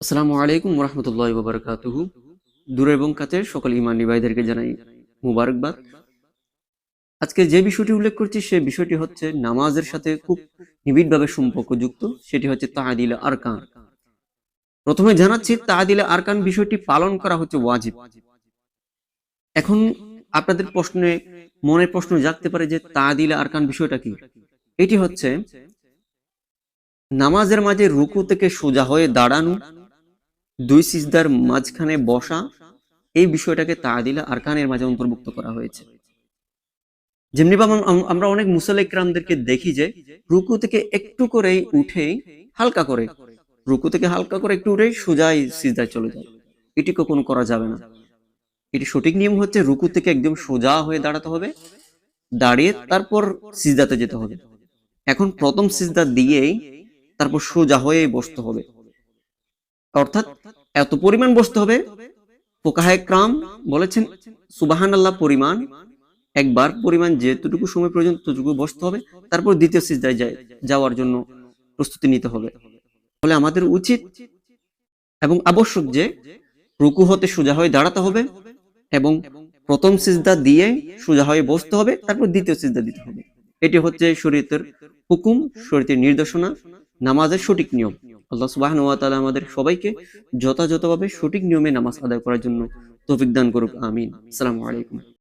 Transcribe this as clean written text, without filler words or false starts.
আসসালামু আলাইকুম ওরহমতুল্লাহি ওয়া বারাকাতুহু। দূর এবং কাছের সকল ঈমানী ভাইদেরকে জানাই মুবারকবাদ। আজকে যে বিষয়টি উল্লেখ করছি সে বিষয়টি হচ্ছে নামাজের সাথে খুব নিবিড়ভাবে সম্পর্কযুক্ত, সেটি হচ্ছে তা'দিল আরকান। প্রথমে জানাচ্ছি তা'দিল আরকান বিষয়টি পালন করা হচ্ছে ওয়াজিব। এখন আপনাদের মনের প্রশ্ন জাগতে পারে যে তা'দিল আরকান বিষয়টা কি? এটি হচ্ছে নামাজের মাঝে রুকু থেকে সোজা হয়ে দাঁড়ানো, দুই সিজদার মাঝখানে বসা, এই বিষয়টাকে তা'দিল আরকানের মাঝে অন্তর্ভুক্ত করা হয়েছে। যেমনি ভাবে আমরা অনেক মুসাল্লি কিরামদেরকে দেখি যে রুকু থেকে একটু করে উঠে হালকা করে একটু উঠে সোজাই সিজদায় চলে যায়। এটি কখনো করা যাবে না। এটি সঠিক নিয়ম হচ্ছে রুকু থেকে একদম সোজা হয়ে দাঁড়াতে হবে, দাঁড়িয়ে তারপর সিজদাতে যেতে হবে। এখন প্রথম সিজদা দিয়েই তারপর সোজা হয়ে বসতে হবে, অর্থাৎ এত পরিমাণ বসতে হবে। ফুকাহায়ে কেরাম বলেছেন সুবহানাল্লাহ পরিমাণ, একবার পরিমাণ যেতটুকু সময় প্রয়োজন ততটুকু বসতে হবে, তারপর দ্বিতীয় সিজদায় যাওয়ার জন্য প্রস্তুতি নিতে হবে। ফলে আমাদের উচিত এবং আবশ্যক যে রুকু হতে সোজা হয়ে দাঁড়াতে হবে এবং প্রথম সিজদা দিয়ে সোজা হয়ে বসতে হবে, তারপর দ্বিতীয় সিজদা দিতে হবে। এটি হচ্ছে শরীয়তের হুকুম, শরীয়তের নির্দেশনা, নামাজের সঠিক নিয়ম। আল্লাহ সুবহানাহু ওয়া তাআলা আমাদের সবাইকে যথাযথভাবে সঠিক নিয়মে নামাজ আদায় করার জন্য তৌফিক দান করুক, আমিন। আসসালামু আলাইকুম।